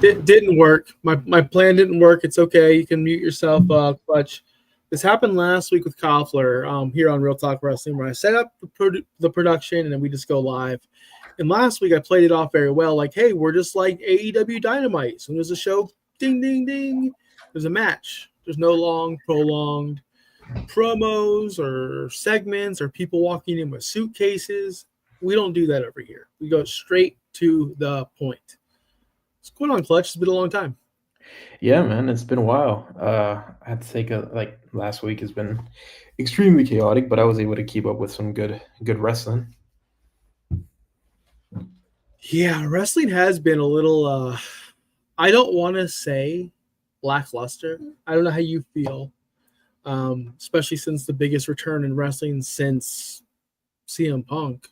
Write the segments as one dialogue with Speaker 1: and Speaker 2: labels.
Speaker 1: It didn't work. My plan didn't work. It's okay. You can mute yourself, Clutch. This happened last week with Koffler here on Real Talk Wrestling, where I set up the production and then we just go live. And last week I played it off very well, like, hey, we're just like AEW Dynamite. So there's a show, ding, ding, ding. There's a match. There's no long, prolonged promos or segments or people walking in with suitcases. We don't do that over here. We go straight to the point. What's going on, Clutch? It's been a long time.
Speaker 2: Yeah, man, it's been a while. I had to take last week has been extremely chaotic, but I was able to keep up with some good wrestling.
Speaker 1: Yeah, wrestling has been a little I don't want to say lackluster. I don't know how you feel. Especially since the biggest return in wrestling since CM Punk.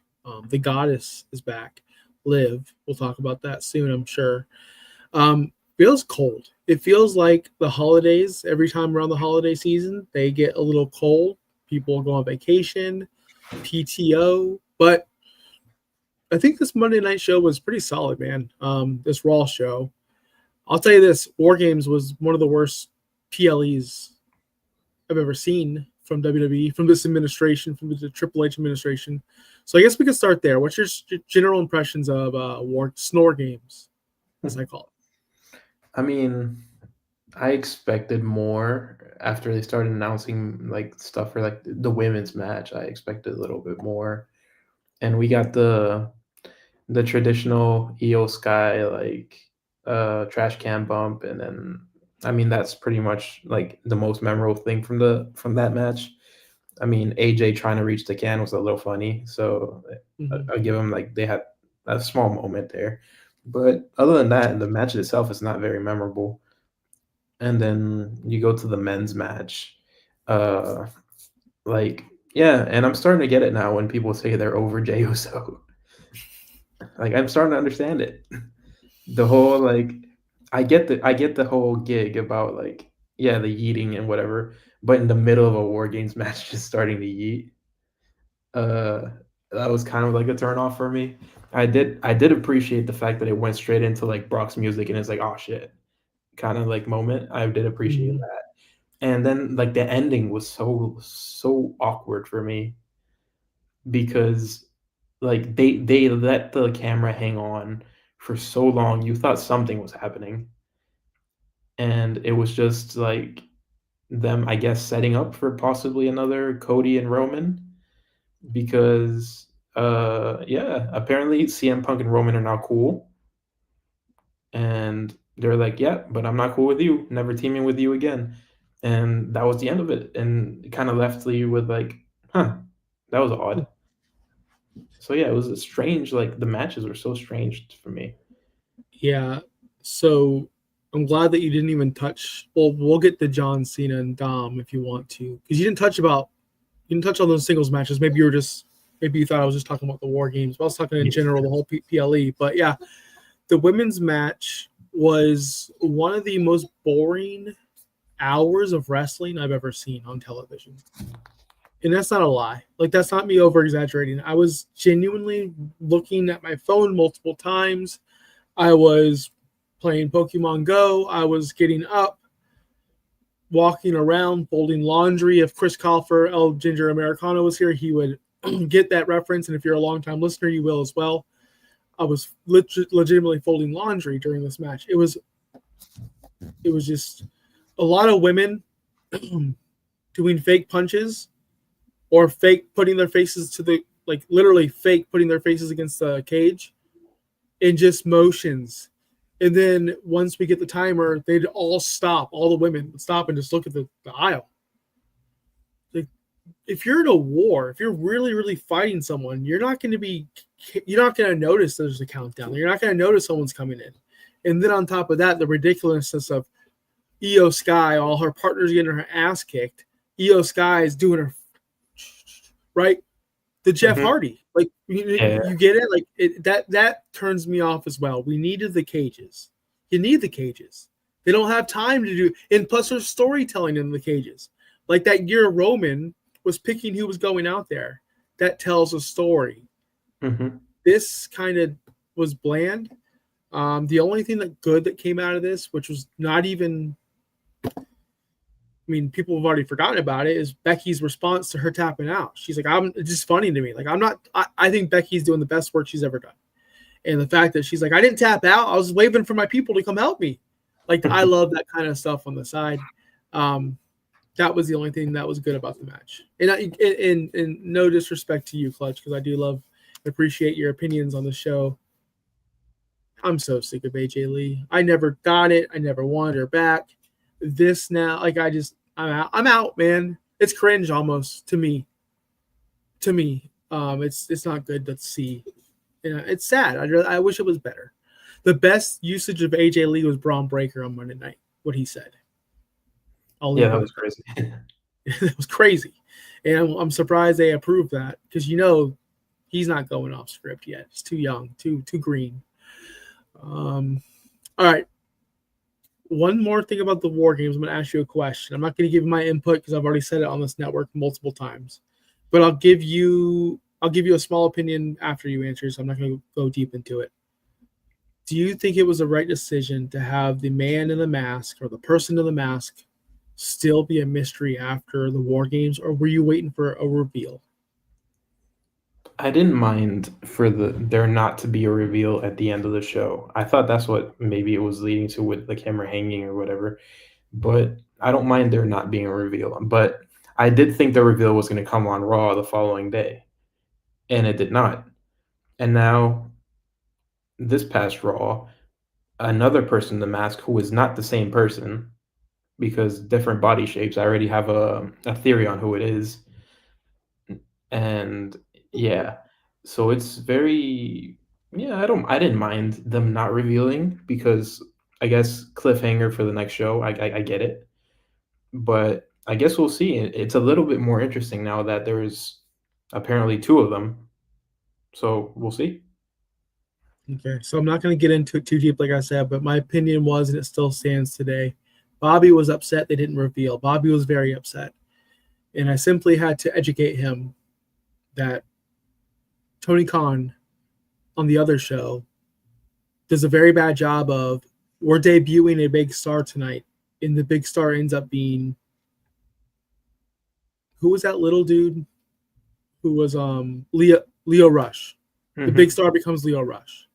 Speaker 1: The goddess is back. Liv. We'll talk about that soon, I'm sure. Feels cold. It feels like the holidays, every time around the holiday season, they get a little cold. People go on vacation, PTO. But I think this Monday night show was pretty solid, man. This Raw show. I'll tell you this, War Games was one of the worst PLEs I've ever seen from WWE, from this administration, from the Triple H administration. So I guess we could start there. What's your general impressions of Snore Games, as I call it?
Speaker 2: I mean, I expected more after they started announcing like stuff for like the women's match. I expected a little bit more, and we got the traditional Io Sky like trash can bump, and then I mean that's pretty much like the most memorable thing from that match. I mean AJ trying to reach the can was a little funny, so I give them like they had a small moment there, but other than that, the match itself is not very memorable. And then you go to the men's match, like yeah, and I'm starting to get it now when people say they're over Jey Uso. Like I'm starting to understand it. The whole like I get the whole gig about like yeah, the yeeting and whatever, but in the middle of a War Games match just starting to yeet. That was kind of like a turn off for me. I did appreciate the fact that it went straight into like Brock's music and it's like, oh shit, kind of like moment. I did appreciate that. And then like the ending was so awkward for me because like they let the camera hang on for so long. You thought something was happening. And it was just like them, I guess, setting up for possibly another Cody and Roman because yeah, apparently CM Punk and Roman are now cool. And they're like, yeah, but I'm not cool with you, never teaming with you again. And that was the end of it. And it kind of left you with like, huh, that was odd. So yeah, it was a strange, like the matches were so strange for me.
Speaker 1: Yeah. So I'm glad that you didn't even touch. Well, we'll get to John Cena and Dom if you want to, because you didn't touch on those singles matches. Maybe you thought I was just talking about the War Games, but I was talking in general, the whole PLE. But yeah, the women's match was one of the most boring hours of wrestling I've ever seen on television. And that's not a lie. Like, that's not me over exaggerating. I was genuinely looking at my phone multiple times. I was playing Pokemon Go. I was getting up, walking around, folding laundry. If Chris Colfer, El Ginger Americano, was here, he would get that reference. And if you're a longtime listener, you will as well. I was legitimately folding laundry during this match. It was just a lot of women doing fake punches or fake putting their faces to the, like literally fake putting their faces against the cage and just motions. And then once we get the timer, they'd all stop. All the women would stop and just look at the aisle. Like, if you're in a war, if you're really, really fighting someone, you're not going to notice there's a countdown. You're not going to notice someone's coming in. And then on top of that, the ridiculousness of Io Sky, all her partners getting her ass kicked. Io Sky is doing her right. The Jeff Hardy, like you get it, like that turns me off as well. We needed the cages. You need the cages. They don't have time to do, and plus there's storytelling in the cages. Like that year, Roman was picking who was going out there. That tells a story. This kind of was bland. The only thing that came out of this, which was not even, I mean, people have already forgotten about it, is Becky's response to her tapping out. She's like, it's just funny to me. Like, I think Becky's doing the best work she's ever done. And the fact that she's like, I didn't tap out. I was waving for my people to come help me. Like, I love that kind of stuff on the side. That was the only thing that was good about the match. And no disrespect to you, Clutch, because I do love and appreciate your opinions on the show. I'm so sick of AJ Lee. I never got it. I never wanted her back. This now, like, I'm out, man. It's cringe almost to me. It's not good to see. It's sad. I wish it was better. The best usage of AJ Lee was Braun Breaker on Monday night. What he said.
Speaker 2: Yeah, that was crazy.
Speaker 1: It was crazy, and I'm surprised they approved that because he's not going off script yet. He's too young, too green. All right. One more thing about the War Games. I'm going to ask you a question. I'm not going to give my input because I've already said it on this network multiple times, but I'll give you a small opinion after you answer. So I'm not going to go deep into it. Do you think it was the right decision to have the man in the mask or the person in the mask still be a mystery after the War Games, or were you waiting for a reveal?
Speaker 2: I didn't mind for there not to be a reveal at the end of the show. I thought that's what maybe it was leading to with the camera hanging or whatever. But I don't mind there not being a reveal. But I did think the reveal was going to come on Raw the following day, and it did not. And now, this past Raw, another person in the mask who is not the same person because different body shapes. I already have a theory on who it is. And yeah, so it's very, yeah, I didn't mind them not revealing because I guess cliffhanger for the next show. I get it, but I guess we'll see. It's a little bit more interesting now that there's apparently two of them, so we'll see.
Speaker 1: Okay, so I'm not going to get into it too deep, like I said, but my opinion was, and it still stands today, Bobby was upset they didn't reveal. Bobby was very upset. And I simply had to educate him that Tony Khan on the other show does a very bad job of, we're debuting a big star tonight, and the big star ends up being, who was that little dude who was Leo Rush. The big star becomes Leo Rush.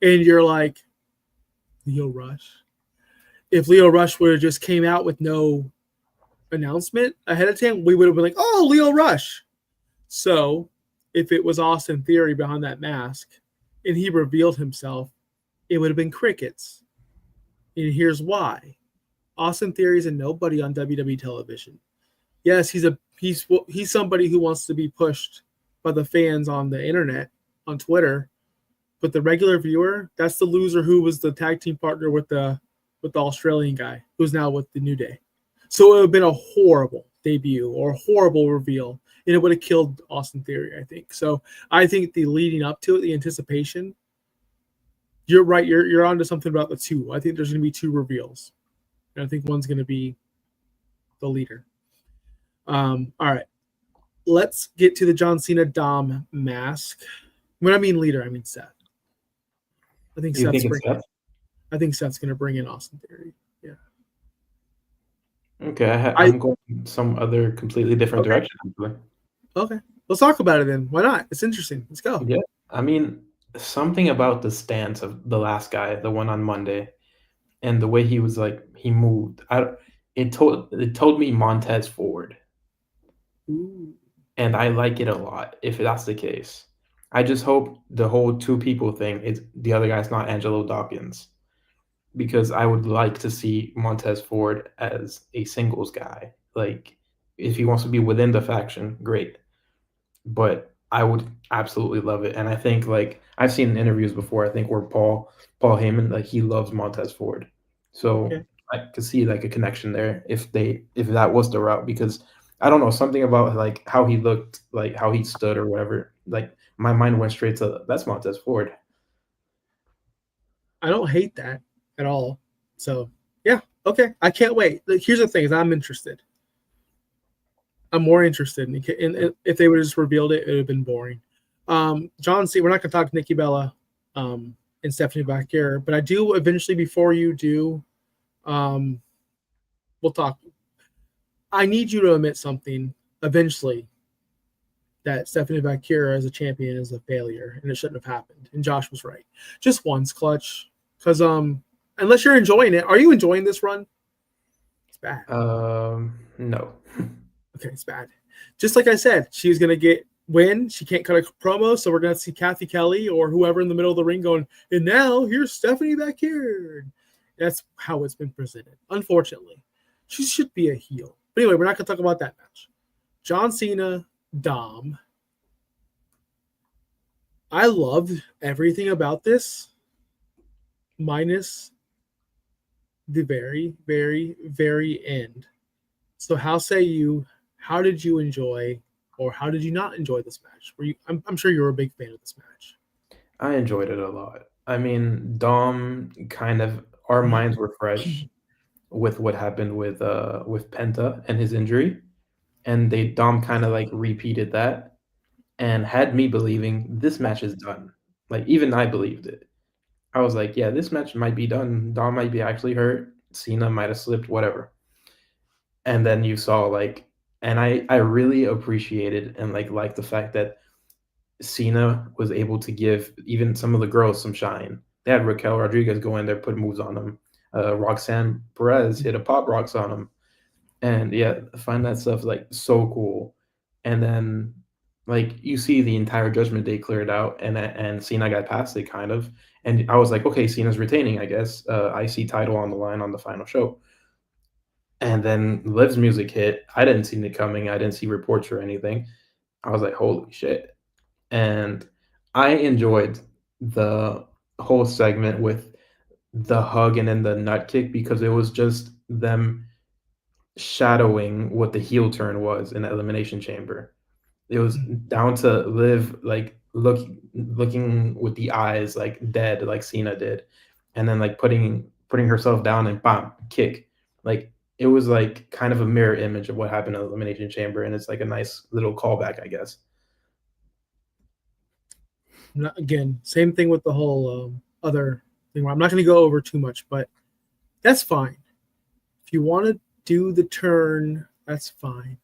Speaker 1: And you're like, Leo Rush? If Leo Rush would have just came out with no announcement ahead of time, we would have been like, oh, Leo Rush. So if it was Austin Theory behind that mask and he revealed himself, it would have been crickets. And here's why. Austin Theory is a nobody on WWE television. Yes, he's somebody who wants to be pushed by the fans on the internet, on Twitter, but the regular viewer, that's the loser who was the tag team partner with the Australian guy who's now with the New Day. So it would have been a horrible debut or a horrible reveal, and it would have killed Austin Theory, I think. So I think the leading up to it, the anticipation, you're right. You're onto something about the two. I think there's going to be two reveals, and I think one's going to be the leader. All right, let's get to the John Cena Dom mask. When I mean leader, I mean Seth. I think
Speaker 2: You think it's Seth?
Speaker 1: I think Seth's going to bring in Austin Theory. Yeah.
Speaker 2: Okay, I'm going some other completely different direction. Actually.
Speaker 1: Okay, let's talk about it then. Why not? It's interesting. Let's go.
Speaker 2: Yeah, I mean, something about the stance of the last guy, the one on Monday, and the way he was like he moved. It told me Montez Ford.
Speaker 1: Ooh.
Speaker 2: And I like it a lot if that's the case. I just hope the whole two people thing is the other guy's not Angelo Dawkins, because I would like to see Montez Ford as a singles guy. Like, if he wants to be within the faction, great. But I would absolutely love it. And I think, like, I've seen interviews before, I think, where Paul Heyman, like, he loves Montez Ford. So
Speaker 1: Okay.
Speaker 2: I could see like a connection there if that was the route, because I don't know, something about like how he looked, like how he stood or whatever. Like, my mind went straight to that's Montez Ford.
Speaker 1: I don't hate that at all. So yeah, okay. I can't wait. Here's the thing: is I'm interested. I'm more interested in if they would have just revealed it, it would have been boring. John Cena. We're not going to talk Nikki Bella. and Stephanie back here. But I do eventually, before you do, um, we'll talk. I need you to admit something eventually that Stephanie Bakira as a champion is a failure and it shouldn't have happened. And Josh was right. Just once, Clutch. Because unless you're enjoying it, are you enjoying this run? It's bad.
Speaker 2: No.
Speaker 1: Okay, it's bad. Just like I said, she's gonna win. She can't cut a promo, so we're gonna see Kathy Kelly or whoever in the middle of the ring going, and now here's Stephanie back here. That's how it's been presented. Unfortunately, she should be a heel. But anyway, we're not gonna talk about that match. John Cena, Dom. I loved everything about this, minus the very, very, very end. So, how say you? How did you enjoy, or how did you not enjoy this match? Were you? I'm sure you were a big fan of this match.
Speaker 2: I enjoyed it a lot. I mean, Dom kind of our minds were fresh with what happened with Penta and his injury, and they Dom kind of like repeated that and had me believing this match is done. Like even I believed it. I was like, yeah, this match might be done. Dom might be actually hurt. Cena might have slipped, whatever. And then you saw like, and I really appreciated and like liked the fact that Cena was able to give even some of the girls some shine. They had Raquel Rodriguez go in there, put moves on them. Roxanne Perez hit a pop rocks on him. And yeah, I find that stuff like so cool. And then like you see the entire Judgment Day cleared out, and Cena got past it kind of. And I was like, okay, Cena's retaining, I guess. IC title on the line on the final show. And then Liv's music hit. I didn't see it coming. I didn't see reports or anything. I was like, holy shit. And I enjoyed the whole segment with the hug and then the nut kick because it was just them shadowing what the heel turn was in the Elimination Chamber. It was down to Liv like looking with the eyes like dead like Cena did, and then like putting herself down and bam kick. Like it was like kind of a mirror image of what happened in the Elimination Chamber, and it's like a nice little callback, I guess.
Speaker 1: Again, same thing with the whole other thing. I'm not going to go over too much, but that's fine. If you want to do the turn, that's fine.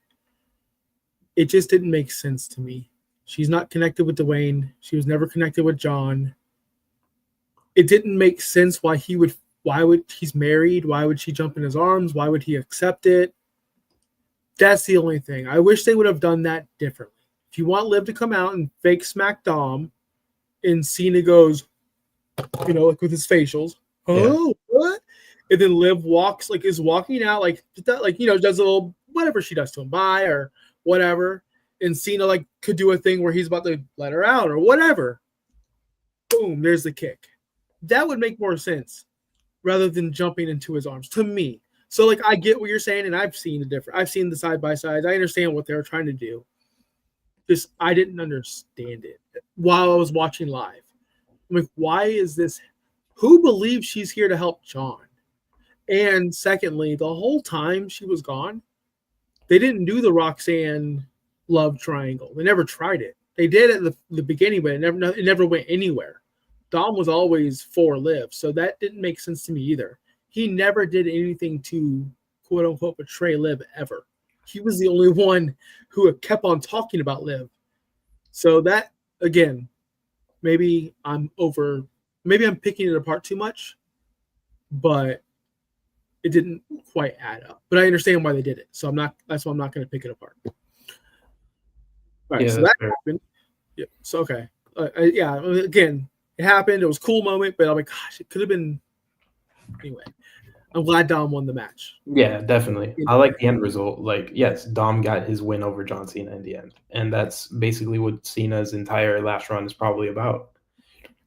Speaker 1: It just didn't make sense to me. She's not connected with Dwayne. She was never connected with John. It didn't make sense why he's married. Why would she jump in his arms? Why would he accept it? That's the only thing. I wish they would have done that differently. If you want Liv to come out and fake smack Dom, and Cena goes, like with his facials, what? And then Liv walks, like is walking out, like does a little whatever she does to him, bye or whatever. And Cena like could do a thing where he's about to let her out or whatever. Boom, there's the kick. That would make more sense rather than jumping into his arms to me. So like I get what you're saying, and I've seen the side by sides. I understand what they were trying to do. Just I didn't understand it while I was watching live. I'm like, why is this? Who believes she's here to help John? And secondly, the whole time she was gone, they didn't do the Roxanne love triangle. They never tried it. They did it at the beginning, but it never went anywhere. Dom was always for Liv, so that didn't make sense to me either. He never did anything to quote unquote betray Liv ever. He was the only one who kept on talking about Liv. So that, again, maybe I'm picking it apart too much, but it didn't quite add up. But I understand why they did it. So that's why I'm not going to pick it apart. All right, so that happened. Yeah. So, okay. Again, it happened. It was a cool moment, but I'm like, gosh, it could have been. Anyway, I'm glad Dom won the match.
Speaker 2: Yeah, definitely. I like the end result. Like, yes, Dom got his win over John Cena in the end. And that's basically what Cena's entire last run is probably about.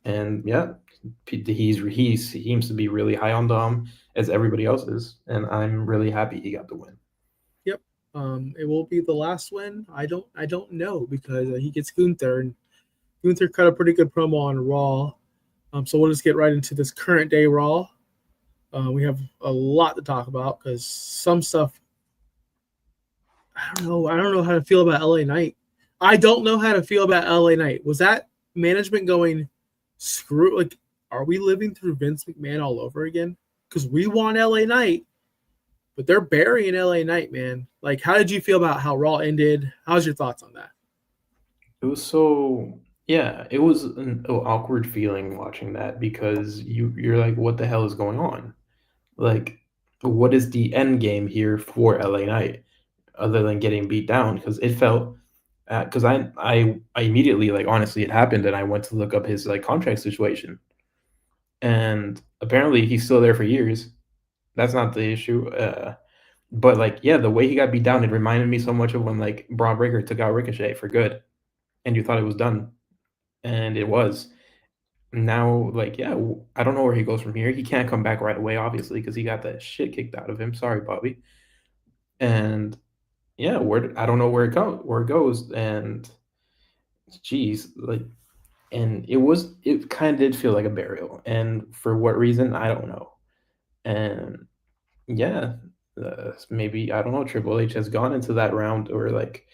Speaker 2: And yeah, he seems to be really high on Dom as everybody else is. And I'm really happy he got the win.
Speaker 1: Yep. It will be the last win. I don't know because he gets Gunther, and Gunther cut a pretty good promo on Raw. So we'll just get right into this current day Raw. We have a lot to talk about because some stuff I don't know. I don't know how to feel about LA Knight. I don't know how to feel about LA Knight. Was that management going screw? Like, are we living through Vince McMahon all over again? Because we want LA Knight, but they're burying LA Knight, man. Like, how did you feel about how Raw ended? How's your thoughts on that?
Speaker 2: It was so yeah, it was an awkward feeling watching that because you're like, what the hell is going on? Like, what is the end game here for LA Knight other than getting beat down? Because it felt because I immediately like honestly it happened and I went to look up his like contract situation and apparently he's still there for years. That's not the issue. But like yeah, the way he got beat down, it reminded me so much of when like Braun Breaker took out Ricochet for good, and you thought it was done, and it was. Now, like yeah, I don't know where he goes from here. He can't come back right away, obviously, because he got that shit kicked out of him. Sorry, Bobby. And yeah, where I don't know where it goes, and geez, like, and it kind of did feel like a burial, and for what reason I don't know. And yeah, maybe I don't know. Triple H has gone into that round, or like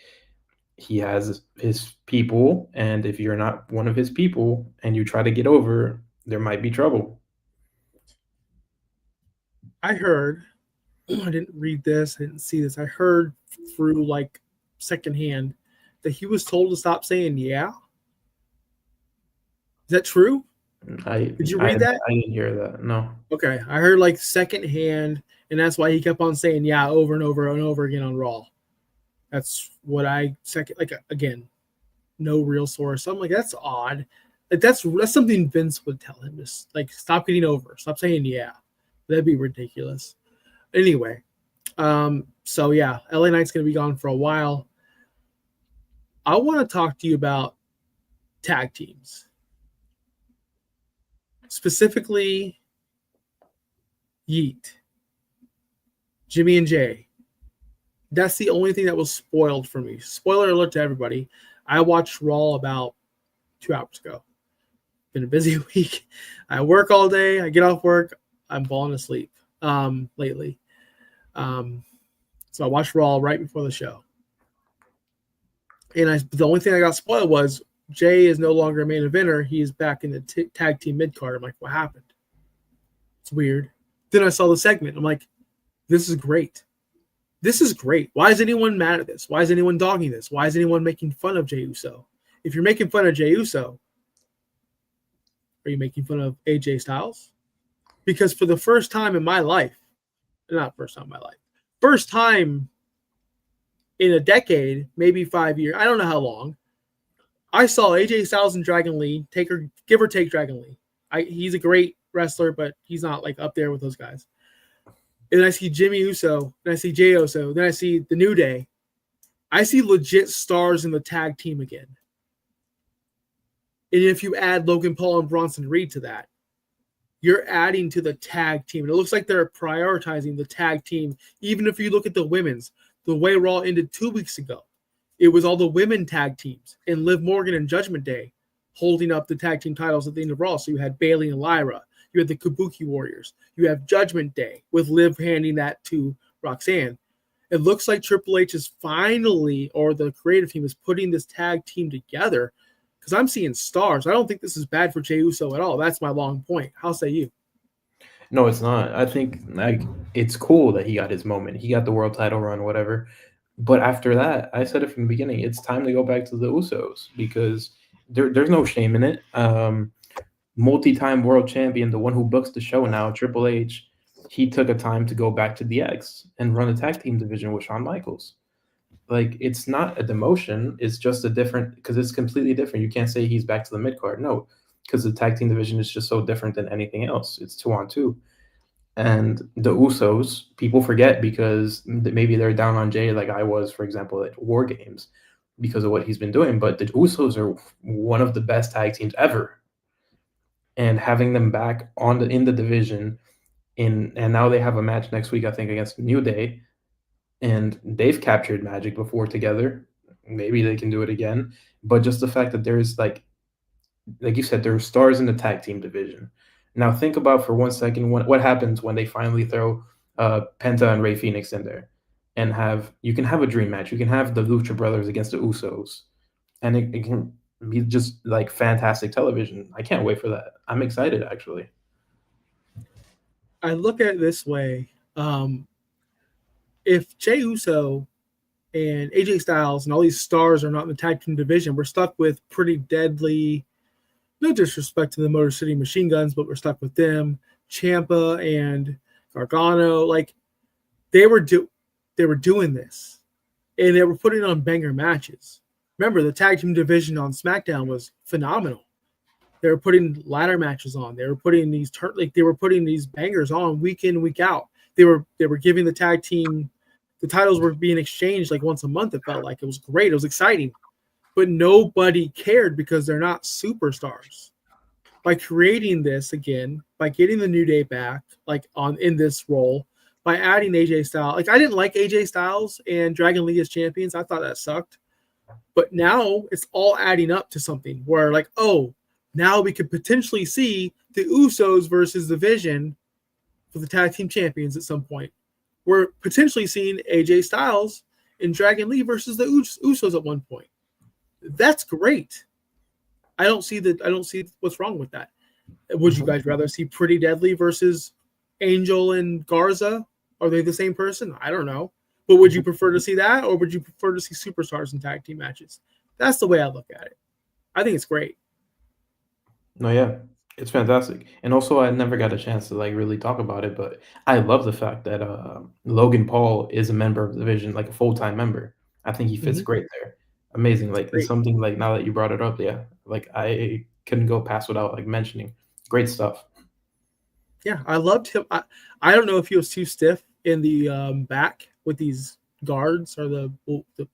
Speaker 2: he has his people, and if you're not one of his people and you try to get over, there might be trouble.
Speaker 1: I heard, I didn't read this, I didn't see this. I heard through like secondhand that he was told to stop saying yeah. Is that true?
Speaker 2: I
Speaker 1: Did you
Speaker 2: I
Speaker 1: read that?
Speaker 2: I didn't hear that. No.
Speaker 1: Okay, I heard like secondhand, and that's why he kept on saying yeah over and over and over again on Raw. That's what I second like again, no real source. So I'm like that's odd. Like that's something Vince would tell him. Just like stop getting over, stop saying yeah. That'd be ridiculous. Anyway, so yeah, LA Knight's gonna be gone for a while. I want to talk to you about tag teams, specifically Yeet, Jimmy and Jay. That's the only thing that was spoiled for me. Spoiler alert to everybody. I watched Raw about 2 hours ago. Been a busy week. I work all day. I get off work. I'm falling asleep lately. So I watched Raw right before the show. And the only thing I got spoiled was Jay is no longer a main eventer. He is back in the tag team mid card. I'm like, what happened? It's weird. Then I saw the segment. I'm like, this is great. This is great. Why is anyone mad at this? Why is anyone dogging this? Why is anyone making fun of Jey Uso? If you're making fun of Jey Uso, are you making fun of AJ Styles? Because for the first time in my life, not first time in my life, first time in a decade, maybe 5 years, I don't know how long, I saw AJ Styles and Dragon Lee, give or take Dragon Lee. He's a great wrestler, but he's not like up there with those guys. And I see Jimmy Uso, and I see Jey Uso, then I see the New Day. I see legit stars in the tag team again. And if you add Logan Paul and Bronson Reed to that, you're adding to the tag team. And it looks like they're prioritizing the tag team. Even if you look at the women's, the way Raw ended 2 weeks ago, it was all the women tag teams and Liv Morgan and Judgment Day holding up the tag team titles at the end of Raw. So you had Bayley and Lyra. You had the Kabuki Warriors. You have Judgment Day with Liv handing that to Roxanne. It looks like Triple H is finally, or the creative team is putting this tag team together because I'm seeing stars. I don't think this is bad for Jey Uso at all. That's my long point. How say you?
Speaker 2: No, it's not. I think like it's cool that he got his moment. He got the world title run, whatever. But after that, I said it from the beginning. It's time to go back to the Usos because there's no shame in it. Multi-time world champion, the one who books the show now, Triple H, he took a time to go back to DX and run a tag team division with Shawn Michaels. Like it's not a demotion; it's just a different because it's completely different. You can't say he's back to the mid card, no, because the tag team division is just so different than anything else. It's 2-on-2, and the Usos people forget because maybe they're down on Jay, like I was, for example, at War Games because of what he's been doing. But the Usos are one of the best tag teams ever, and having them back in the division and now they have a match next week, I think, against New Day, and they've captured Magic before together. Maybe they can do it again. But just the fact that there's like you said, there are stars in the tag team division. Now think about for 1 second what happens when they finally throw Penta and Ray Phoenix in there, and you can have a dream match. You can have the Lucha Brothers against the Usos, and it can be just like fantastic television. I can't wait for that. I'm excited actually.
Speaker 1: I look at it this way: if Jey Uso and AJ Styles and all these stars are not in the tag team division, we're stuck with Pretty Deadly. No disrespect to the Motor City Machine Guns, but we're stuck with them. Ciampa and Gargano, like they were doing this, and they were putting on banger matches. Remember, the tag team division on SmackDown was phenomenal. They were putting ladder matches on. They were putting these bangers on week in, week out. They were giving the tag team, the titles were being exchanged like once a month. It felt like it was great. It was exciting, but nobody cared because they're not superstars. By creating this again, by getting the New Day back, like in this role, by adding AJ Styles. Like I didn't like AJ Styles and Dragon Lee as champions. I thought that sucked. But now it's all adding up to something where like, oh, now we could potentially see the Usos versus the Vision for the tag team champions at some point. We're potentially seeing AJ Styles and Dragon Lee versus the Usos at one point. That's great. I don't see what's wrong with that. Would you guys rather see Pretty Deadly versus Angel and Garza? Are they the same person? I don't know. But would you prefer to see that, or would you prefer to see superstars in tag team matches? That's the way I look at it. I think it's great.
Speaker 2: No, yeah, it's fantastic. And also, I never got a chance to like really talk about it, but I love the fact that Logan Paul is a member of the division, like a full-time member. I think he fits
Speaker 1: Mm-hmm.
Speaker 2: great there. Amazing. Like it's
Speaker 1: Great.
Speaker 2: something like now that you brought it up, yeah, like I couldn't go past without like mentioning. Great stuff.
Speaker 1: Yeah, I loved him. I don't know if he was too stiff in the back with these guards or the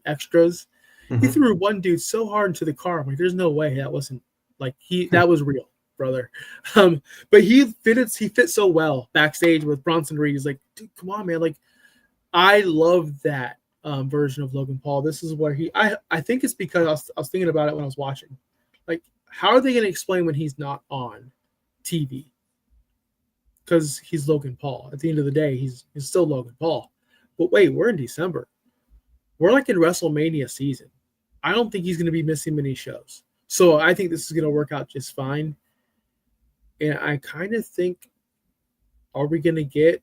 Speaker 1: extras. He
Speaker 2: Hmm.
Speaker 1: threw one dude so hard into the car. I'm like, there's no way that wasn't like that was real, brother. But he fit so well backstage with Bronson Reed. He's like, dude, come on, man. Like, I love that version of Logan Paul. This is where I think it's because I was thinking about it when I was watching. Like, how are they going to explain when he's not on TV? Because he's Logan Paul. At the end of the day, he's still Logan Paul. But wait, we're in December. We're like in WrestleMania season. I don't think he's going to be missing many shows. So I think this is going to work out just fine. And I kind of think, are we going to get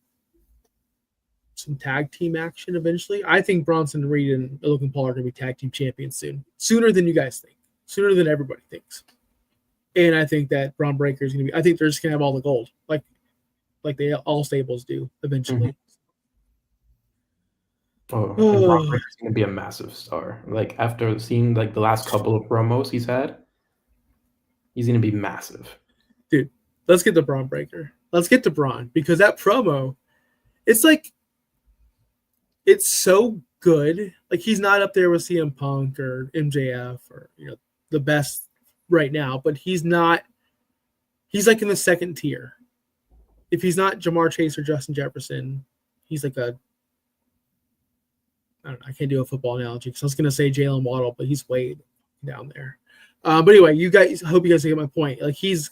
Speaker 1: some tag team action eventually? I think Bronson Reed and Logan Paul are going to be tag team champions soon. Sooner than you guys think. Sooner than everybody thinks. And I think that Braun Breaker is going to be, I think they're just going to have all the gold. Like they all stables do eventually.
Speaker 2: Hmm. Oh, and Brock
Speaker 1: Oh,
Speaker 2: Lesnar's gonna be a massive star. Like after seeing like the last couple of promos he's had, he's gonna be massive.
Speaker 1: dude, let's get to Braun Breaker. Let's get to Braun because that promo, it's like, it's so good. Like he's not up there with CM Punk or MJF or the best right now, but he's not. He's like in the second tier. If he's not Jamar Chase or Justin Jefferson, he's like a. I don't know. I can't do a football analogy because I was gonna say Jalen Waddle, but he's way down there. But anyway, you guys, I hope you guys get my point. Like he's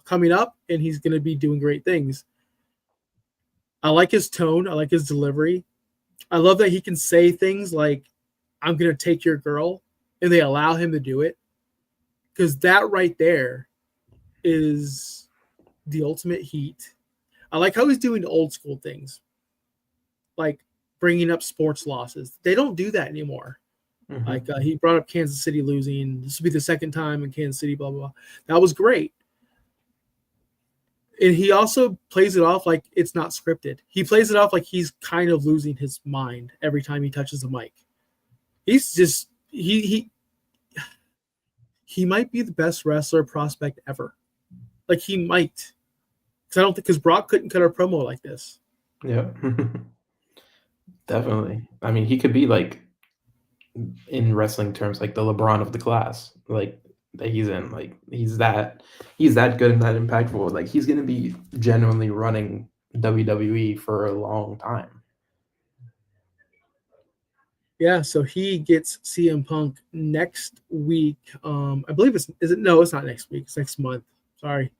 Speaker 1: coming up and he's gonna be doing great things. I like his tone. I like his delivery. I love that he can say things like, I'm going to take your girl, and they allow him to do it. Because that right there is the ultimate heat. I like how he's doing old school things, like bringing up sports losses. They don't do that anymore.
Speaker 2: Hmm.
Speaker 1: Like he brought up Kansas City losing. This will be the second time in Kansas City, blah, blah, blah. That was great. And he also plays it off like it's not scripted. He plays it off like he's kind of losing his mind every time he touches the mic. He's just he might be the best wrestler prospect ever. Like he might, because Brock couldn't cut a promo like this.
Speaker 2: Yeah, definitely. I mean, he could be like in wrestling terms, like the LeBron of the class, like that he's in. Like he's that good and that impactful. Like he's gonna be genuinely running WWE for a long time.
Speaker 1: Yeah, so he gets CM Punk next week. I believe it's not next week. It's next month. Sorry.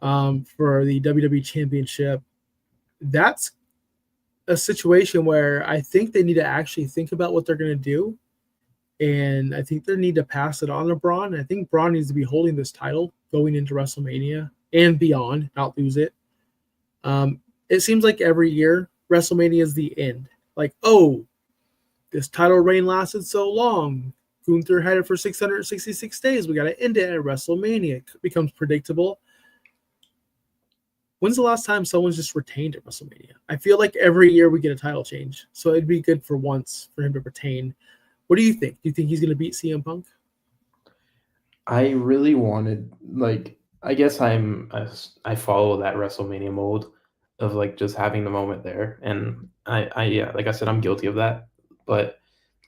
Speaker 1: For the WWE Championship. That's a situation where I think they need to actually think about what they're going to do And I think they need to pass it on to Braun. I think Braun needs to be holding this title going into WrestleMania and beyond, not lose it. It seems like every year WrestleMania is the end. Like, oh, this title reign lasted so long. Gunther had it for 666 days. We got to end it at WrestleMania. It becomes predictable. When's the last time someone's just retained at WrestleMania? I feel like every year we get a title change. So it'd be good for once for him to retain. What do you think? Do you think he's going to beat CM Punk?
Speaker 2: I really wanted, like, I guess I follow that WrestleMania mold of like just having the moment there, and I yeah, like I said, I'm guilty of that, but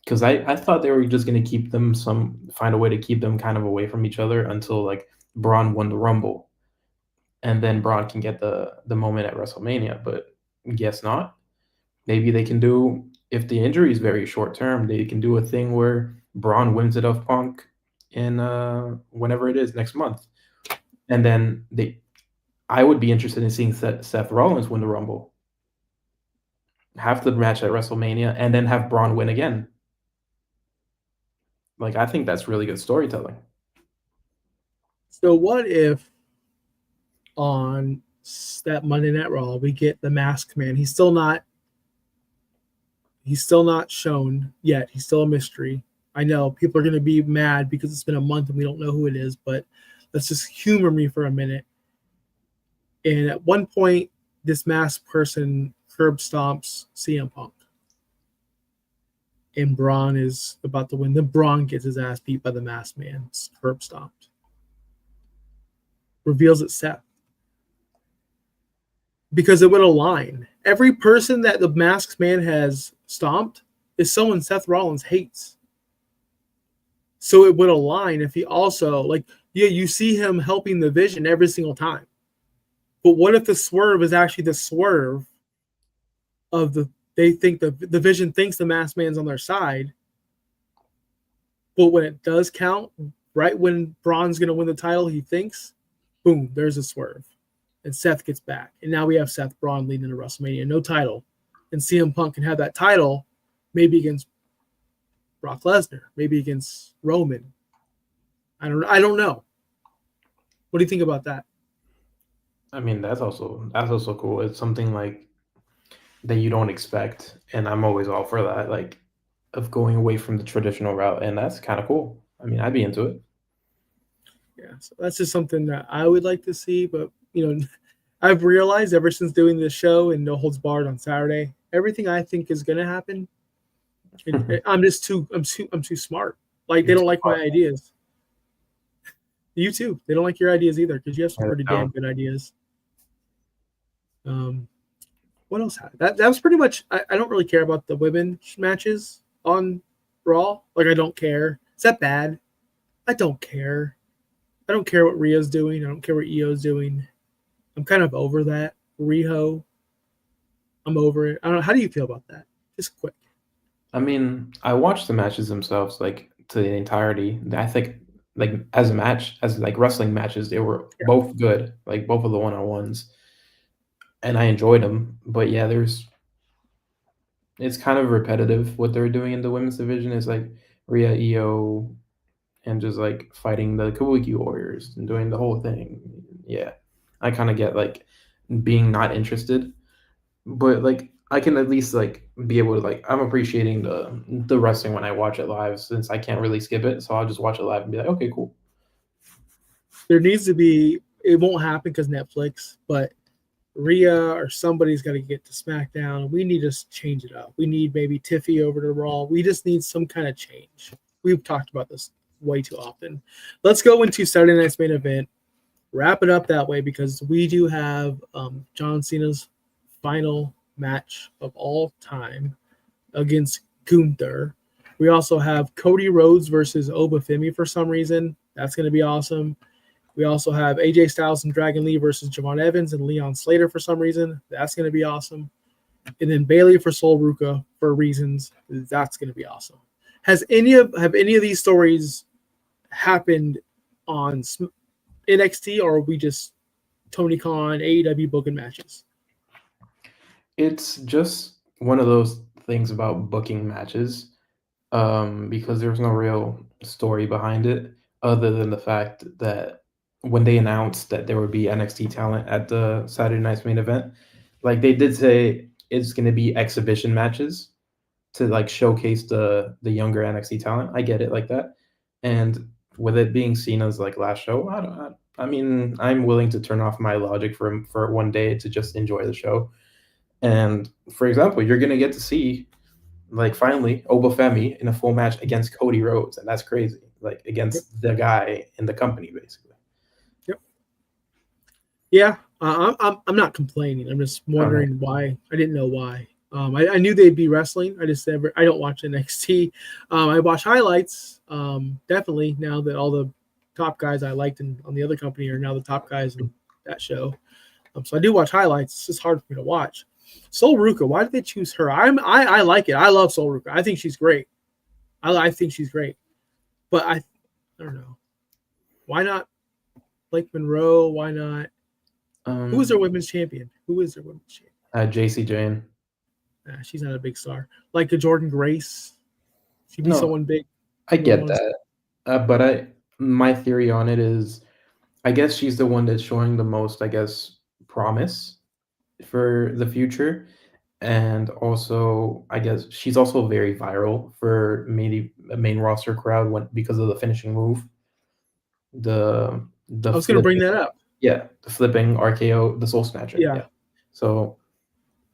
Speaker 2: because I thought they were just gonna keep them find a way to keep them kind of away from each other until like Braun won the Rumble, and then Braun can get the moment at WrestleMania, but guess not. Maybe they can do, if the injury is very short term, they can do a thing where Braun wins it off Punk in whenever it is next month, and then I would be interested in seeing Seth Rollins win the Rumble, have the match at WrestleMania, and then have Braun win again. Like, I think that's really good storytelling.
Speaker 1: So what if on that Monday Night Raw we get the Masked Man? He's still not shown yet. He's still a mystery. I know people are going to be mad because it's been a month and we don't know who it is, but let's just humor me for a minute. And at one point, this masked person curb stomps CM Punk. And Braun is about to win. Then Braun gets his ass beat by the masked man, curb stomped. Reveals it's Seth. Because it would align. Every person that the masked man has stomped is someone Seth Rollins hates. So it would align if he also, like, yeah, you see him helping the Vision every single time. But what if the swerve is actually the swerve of they think the Vision thinks the masked man's on their side. But when it does count, right when Braun's going to win the title, he thinks, boom, there's a swerve. And Seth gets back. And now we have Seth Braun leading into WrestleMania. No title. And CM Punk can have that title maybe against Brock Lesnar, maybe against Roman. I don't know. What do you think about that?
Speaker 2: I mean, that's also cool. It's something like that you don't expect, and I'm always all for that, like of going away from the traditional route, and that's kind of cool. I mean, I'd be into it.
Speaker 1: Yeah, so that's just something that I would like to see. But I've realized ever since doing this show and No Holds Barred on Saturday, everything I think is going to happen, I'm too smart. Like, they
Speaker 2: You're
Speaker 1: don't
Speaker 2: too
Speaker 1: like my
Speaker 2: far.
Speaker 1: ideas. You too. They don't like your ideas either because you have some
Speaker 2: Yeah,
Speaker 1: pretty
Speaker 2: no.
Speaker 1: damn good ideas. What else happened? That was pretty much. I don't really care about the women's matches on Raw. Like, I don't care. Is that bad? I don't care. I don't care what Rhea's doing. I don't care what Io's doing. I'm kind of over that. Riho, I'm over it. I don't know. How do you feel about that? Just quick.
Speaker 2: I mean, I watched the matches themselves, like to the entirety. I think, like as a match, as like wrestling matches, they were
Speaker 1: Yeah.
Speaker 2: both good, like both of the one-on-ones, and I enjoyed them. But yeah, it's kind of repetitive what they're doing in the women's division. Is like Rhea, Io, and just like fighting the Kabuki Warriors and doing the whole thing. Yeah, I kind of get like being not interested, but like I can at least like be able to, like, I'm appreciating the wrestling when I watch it live since I can't really skip it, so I'll just watch it live and be like, okay, cool.
Speaker 1: There needs to be. It won't happen because Netflix, but Rhea or somebody's got to get to SmackDown. We need to change it up. We need maybe Tiffy over to Raw. We just need some kind of change. We've talked about this way too often. Let's go into Saturday night's main event. Wrap it up that way because we do have John Cena's final match of all time against Gunther. We also have Cody Rhodes versus Obafemi for some reason. That's going to be awesome. We also have AJ Styles and Dragon Lee versus Javon Evans and Leon Slater for some reason. That's going to be awesome. And then Bailey for Sol Ruka for reasons. That's going to be awesome. Have any of these stories happened on NXT, or are we just Tony Khan, AEW booking matches?
Speaker 2: It's just one of those things about booking matches. because there's no real story behind it other than the fact that when they announced that there would be NXT talent at the Saturday night's main event, like they did say it's going to be exhibition matches to like showcase the younger NXT talent. I get it like that, and with it being Cena's like last show, I don't. I mean, I'm willing to turn off my logic for one day to just enjoy the show. And for example, you're gonna get to see like finally Obafemi in a full match against Cody Rhodes, and that's crazy. Like
Speaker 1: Yep.
Speaker 2: against the guy in the company, basically.
Speaker 1: Yep. Yeah. I'm not complaining. I'm just
Speaker 2: Oh, no.
Speaker 1: wondering why. I didn't know why. I knew they'd be wrestling. I don't watch NXT. I watch highlights. Definitely now that all the top guys I liked on the other company are now the top guys in that show. So I do watch highlights. It's just hard for me to watch. Sol Ruka, why did they choose her? I like it. I love Sol Ruka. I think she's great. I think she's great. But I don't know. Why not Blake Monroe? Why not? Who is their women's champion? Who is their women's champion?
Speaker 2: JC Jane.
Speaker 1: Nah, she's not a big star. Like a Jordan Grace. She'd be
Speaker 2: No,
Speaker 1: someone big.
Speaker 2: I get that, but my theory on it is, I guess she's the one that's showing the most, I guess, promise for the future, and also I guess she's also very viral for maybe a main roster crowd when because of the finishing move, the
Speaker 1: I was going to bring
Speaker 2: flipping,
Speaker 1: that up.
Speaker 2: yeah, the flipping RKO, the Soul Snatcher,
Speaker 1: Yeah.
Speaker 2: yeah. So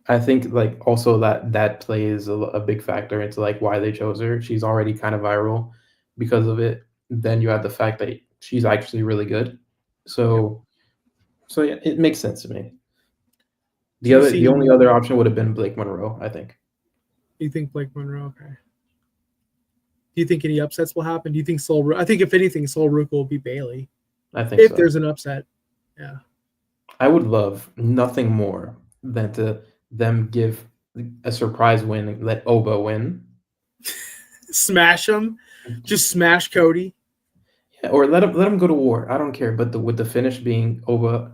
Speaker 2: I think like also that plays a big factor into like why they chose her. She's already kind of viral because of it. Then you have the fact that she's actually really good. So so yeah, it makes sense to me.
Speaker 1: Do you
Speaker 2: The
Speaker 1: see?
Speaker 2: only other option would have been Blake Monroe, I think.
Speaker 1: You think Blake Monroe? Okay. Do you think any upsets will happen? Do you think I think if anything, Sol Ruka will be Bailey.
Speaker 2: I think
Speaker 1: If
Speaker 2: so.
Speaker 1: there's an upset. Yeah.
Speaker 2: I would love nothing more than to them give a surprise win and let Oba win.
Speaker 1: Smash him. Just smash Cody.
Speaker 2: Yeah, or let him go to war. I don't care. But with the finish being Oba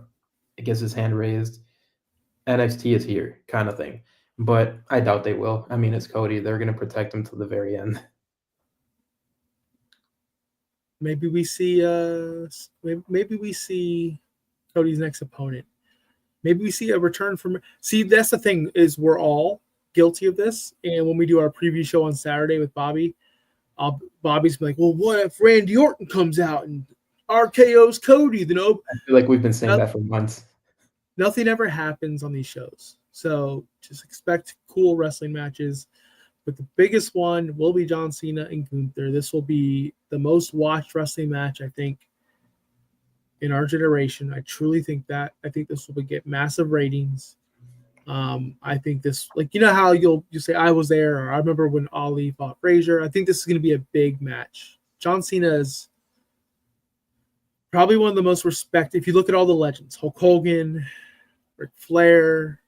Speaker 2: gets his hand raised, NXT is here, kind of thing. But I doubt they will. I mean, it's Cody. They're gonna protect him till the very end.
Speaker 1: Maybe we see maybe we see Cody's next opponent. Maybe we see a return from. See, that's the thing is we're all guilty of this. And when we do our preview show on Saturday with Bobby, Bobby's like, "Well, what if Randy Orton comes out and RKO's Cody?" You know,
Speaker 2: I feel like we've been saying that for months.
Speaker 1: Nothing ever happens on these shows, so just expect cool wrestling matches. But the biggest one will be John Cena and Gunther. This will be the most watched wrestling match, I think, in our generation. I truly think that. I think this will get massive ratings. I think this, like, you know how you say I was there, or I remember when Ali fought Frazier. I think this is going to be a big match. John Cena is probably one of the most respected. If you look at all the legends, Hulk Hogan, Ric Flair,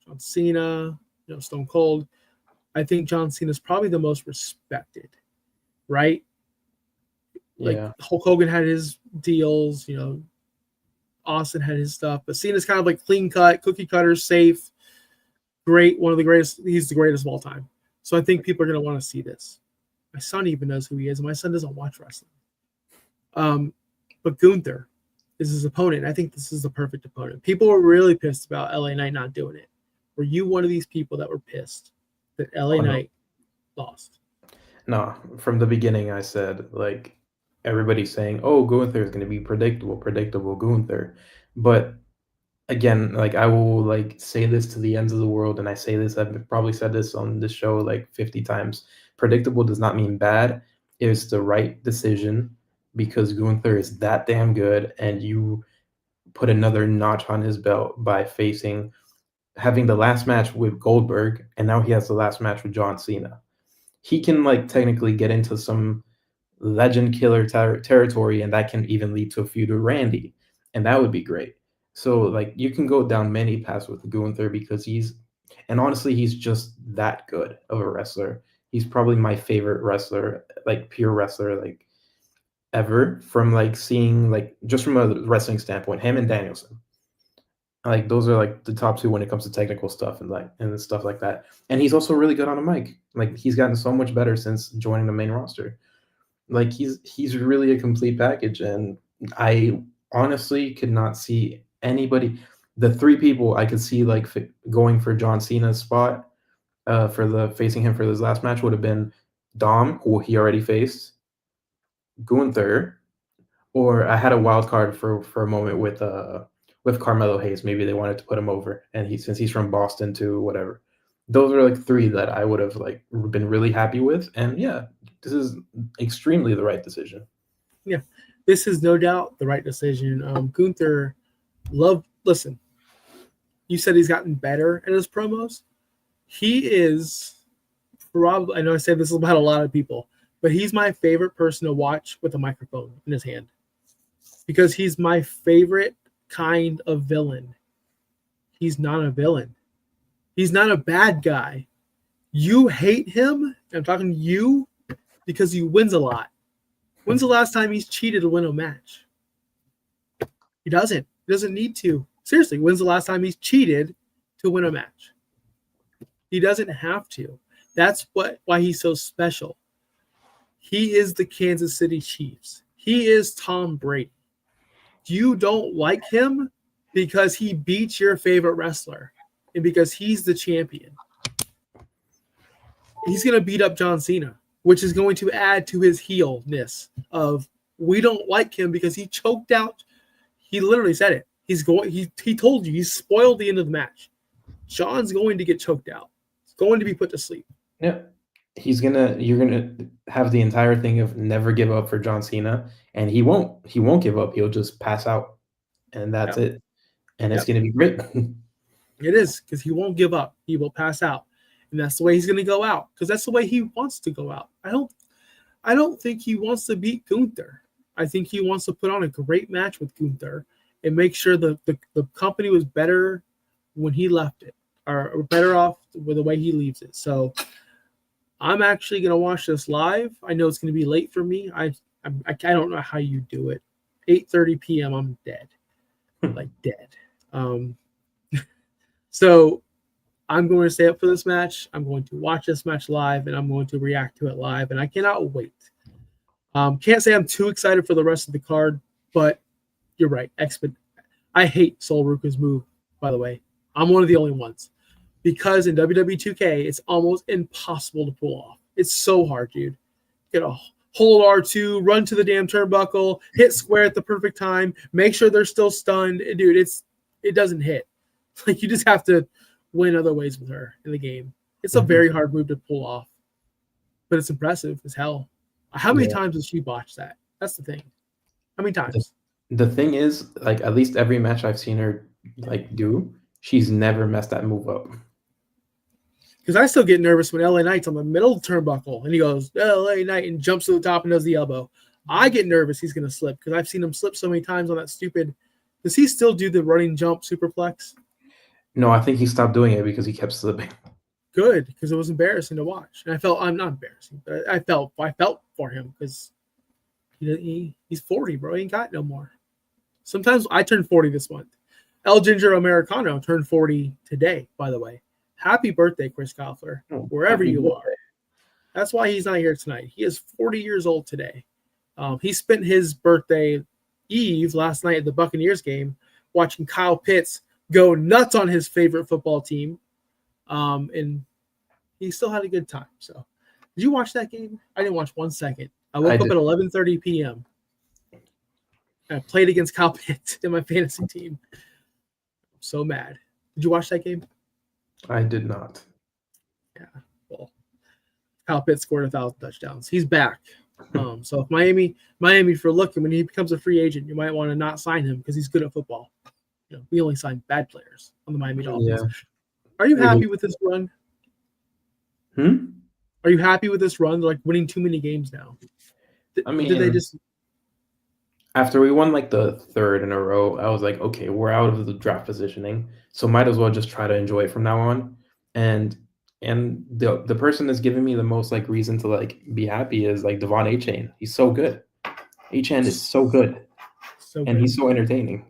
Speaker 1: John Cena, Stone Cold. I think John Cena is probably the most respected, right? Like
Speaker 2: Yeah.
Speaker 1: Hulk Hogan had his deals, Austin had his stuff, but Cena's kind of like clean cut, cookie cutter, safe, great, one of the greatest. He's the greatest of all time. So I think people are going to want to see this. My son even knows who he is. My son doesn't watch wrestling. But Gunther is his opponent. I think this is the perfect opponent. People were really pissed about LA Knight not doing it. Were you one of these people that were pissed that LA Knight lost?
Speaker 2: No, from the beginning I said like everybody's saying, "Oh, Gunther is going to be predictable Gunther," but again, like I will like say this to the ends of the world, and I say this. I've probably said this on this show like 50 times. Predictable does not mean bad. It's the right decision because Gunther is that damn good, and you put another notch on his belt by having the last match with Goldberg, and now he has the last match with John Cena. He can like technically get into some legend killer territory, and that can even lead to a feud with Randy, and that would be great. So like you can go down many paths with Gunther because and honestly, he's just that good of a wrestler. He's probably my favorite wrestler, like pure wrestler, like ever. From like seeing like just from a wrestling standpoint, him and Danielson. Like those are like the top two when it comes to technical stuff and stuff like that. And he's also really good on a mic. Like he's gotten so much better since joining the main roster. Like he's really a complete package, and I honestly could not see anybody. The three people I could see like going for John Cena's spot for the facing him for this last match would have been Dom, who he already faced, Gunther, or I had a wild card for a moment with Carmelo Hayes. Maybe they wanted to put him over, and since he's from Boston too, whatever. Those are like three that I would have like been really happy with, and yeah, this is extremely the right decision.
Speaker 1: Yeah, this is no doubt the right decision. Gunther, listen, you said he's gotten better at his promos. He is probably, I know I say this about a lot of people, but he's my favorite person to watch with a microphone in his hand because he's my favorite kind of villain. He's not a villain. He's not a bad guy. You hate him, I'm talking to you, because he wins a lot. When's the last time he's cheated to win a match? He doesn't. He doesn't need to. Seriously, when's the last time he's cheated to win a match? He doesn't have to. That's why he's so special. He is the Kansas City Chiefs. He is Tom Brady. You don't like him because he beats your favorite wrestler and because he's the champion. He's going to beat up John Cena, which is going to add to his heel-ness of we don't like him because he choked out. He literally said it. He told you, he spoiled the end of the match. John's going to get choked out. He's going to be put to sleep.
Speaker 2: Yeah. You're gonna have the entire thing of never give up for John Cena, and he won't give up. He'll just pass out, and that's it. And it's gonna be great.
Speaker 1: It is, because he won't give up. He will pass out, and that's the way he's gonna go out. Because that's the way he wants to go out. I don't think he wants to beat Gunther. I think he wants to put on a great match with Gunther and make sure the company was better when he left it, or better off with the way he leaves it. So I'm actually going to watch this live. I know it's going to be late for me. I don't know how you do it. 8:30 p.m. I'm dead, like dead. So I'm going to stay up for this match. I'm going to watch this match live, and I'm going to react to it live, and I cannot wait. Can't say I'm too excited for the rest of the card, but you're right. I hate Sol Ruka's move, by the way. I'm one of the only ones. Because in WWE 2K, it's almost impossible to pull off. It's so hard, dude. Get a hold R2, run to the damn turnbuckle, hit square at the perfect time, make sure they're still stunned. Dude, it doesn't hit. Like, you just have to win other ways with her in the game. It's a very hard move to pull off. But it's impressive as hell. How many times has she botched that? That's the thing. How many times?
Speaker 2: The thing is, like, at least every match I've seen her like do, she's never messed that move up.
Speaker 1: Because I still get nervous when LA Knight's on the middle of the turnbuckle and he goes, LA Knight, and jumps to the top and does the elbow. I get nervous he's going to slip because I've seen him slip so many times on that stupid. Does he still do the running jump superplex?
Speaker 2: No, I think he stopped doing it because he kept slipping.
Speaker 1: Good, because it was embarrassing to watch. And I'm not embarrassing, but I felt for him because he's 40, bro. He ain't got no more. Sometimes I turned 40 this month. El Ginger Americano turned 40 today, by the way. Happy birthday, Chris Koffler, wherever you are. That's why he's not here tonight. He is 40 years old today. He spent his birthday eve last night at the Buccaneers game watching Kyle Pitts go nuts on his favorite football team. And he still had a good time. So, did you watch that game? I didn't watch 1 second. I woke up at 11:30 p.m. I played against Kyle Pitts in my fantasy team. I'm so mad. Did you watch that game?
Speaker 2: I did not.
Speaker 1: Yeah, well, Kyle Pitts scored 1,000 touchdowns. He's back. So if Miami, if you're looking, when he becomes a free agent, you might want to not sign him because he's good at football. You know, we only sign bad players on the Miami Dolphins. Yeah. Are you happy with this run? Are you happy with this run? They're like winning too many games now. Did they just?
Speaker 2: After we won like the third in a row, I was like, okay, we're out of the draft positioning, so might as well just try to enjoy it from now on. And the person that's giving me the most like reason to like be happy is like Devon A-Chain. He's so good. A-Chain is so good, and he's so entertaining.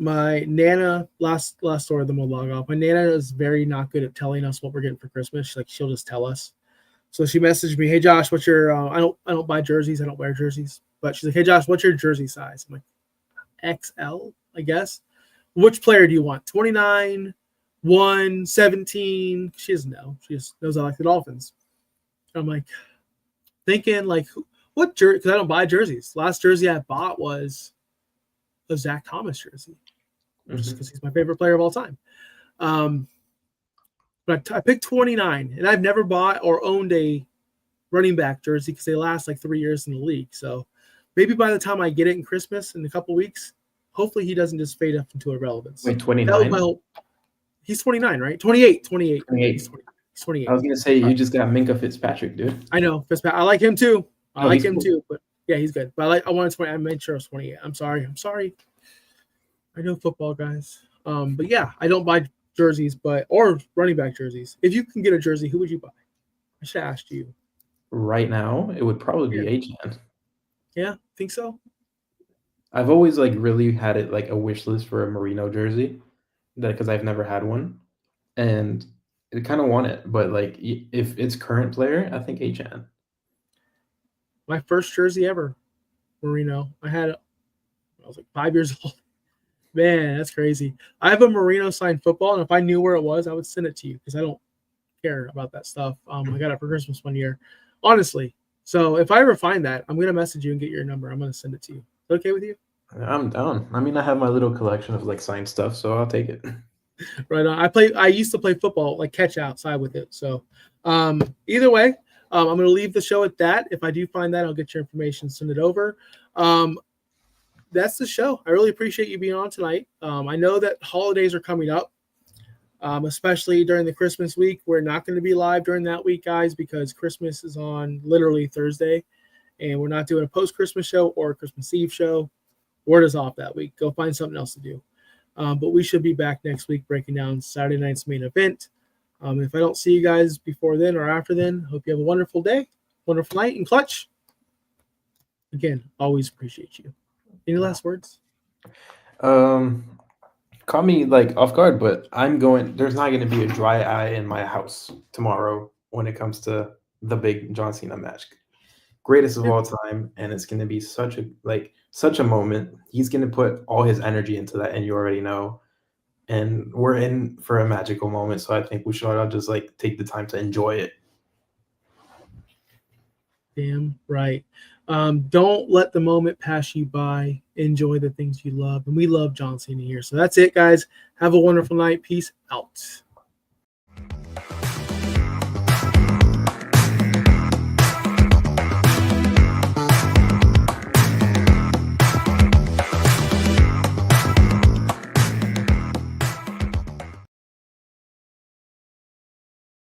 Speaker 1: my Nana, last story, then we'll log off. My Nana is very not good at telling us what we're getting for Christmas. She'll just tell us. So she messaged me, "Hey Josh, what's your? I don't buy jerseys. I don't wear jerseys. But she's like, "Hey Josh, what's your jersey size?" I'm like, XL, I guess. Which player do you want? 29, 1, 17. She doesn't know. She just knows I like the Dolphins. I'm like, thinking like, what jersey? Because I don't buy jerseys. Last jersey I bought was a Zach Thomas jersey, just because he's my favorite player of all time. But I picked 29, and I've never bought or owned a running back jersey because they last like 3 years in the league. So maybe by the time I get it in Christmas in a couple weeks, hopefully he doesn't just fade up into irrelevance.
Speaker 2: Wait,
Speaker 1: That
Speaker 2: 29?
Speaker 1: was my hope. He's 29, right? 28. 28.
Speaker 2: 28.
Speaker 1: He's 28.
Speaker 2: I was going to say, you just got Minka Fitzpatrick, dude.
Speaker 1: I know. I like him too. I like him
Speaker 2: cool.
Speaker 1: too. But yeah, he's good. But I wanted 20. I made sure it was 28. I'm sorry. I know football, guys. But yeah, I don't buy jerseys, or running back jerseys. If you can get a jersey, who would you buy? I should have asked you.
Speaker 2: Right now, it would probably be H-Man.
Speaker 1: Yeah, think so.
Speaker 2: I've always like really had it like a wish list for a Merino jersey, because I've never had one, and I kind of want it. But like, if it's current player, I think H-Man.
Speaker 1: My first jersey ever, Merino. I was like 5 years old. Man, that's crazy. I have a Merino signed football, and if I knew where it was, I would send it to you because I don't care about that stuff. I got it for Christmas one year, honestly. So if I ever find that, I'm gonna message you and get your number. I'm gonna send it to you. Is that okay with you?
Speaker 2: I'm down. I mean, I have my little collection of like signed stuff, so I'll take it.
Speaker 1: Right on. I used to play football, like catch outside with it. So either way, I'm gonna leave the show at that. If I do find that, I'll get your information, send it over. That's the show. I really appreciate you being on tonight. I know that holidays are coming up, especially during the Christmas week. We're not going to be live during that week, guys, because Christmas is on literally Thursday, and we're not doing a post-Christmas show or a Christmas Eve show. Word is off that week. Go find something else to do. But we should be back next week breaking down Saturday night's main event. If I don't see you guys before then or after then, hope you have a wonderful day, wonderful night, and Clutch. Again, always appreciate you. Any last words?
Speaker 2: Caught me like off guard, but there's not going to be a dry eye in my house tomorrow when it comes to the big John Cena match. Greatest of all time, and it's going to be such a moment. He's going to put all his energy into that, and you already know. And we're in for a magical moment, so I think we should all just like take the time to enjoy it.
Speaker 1: Damn right. Don't let the moment pass you by. Enjoy the things you love. And we love John Cena here. So that's it, guys. Have a wonderful night. Peace out.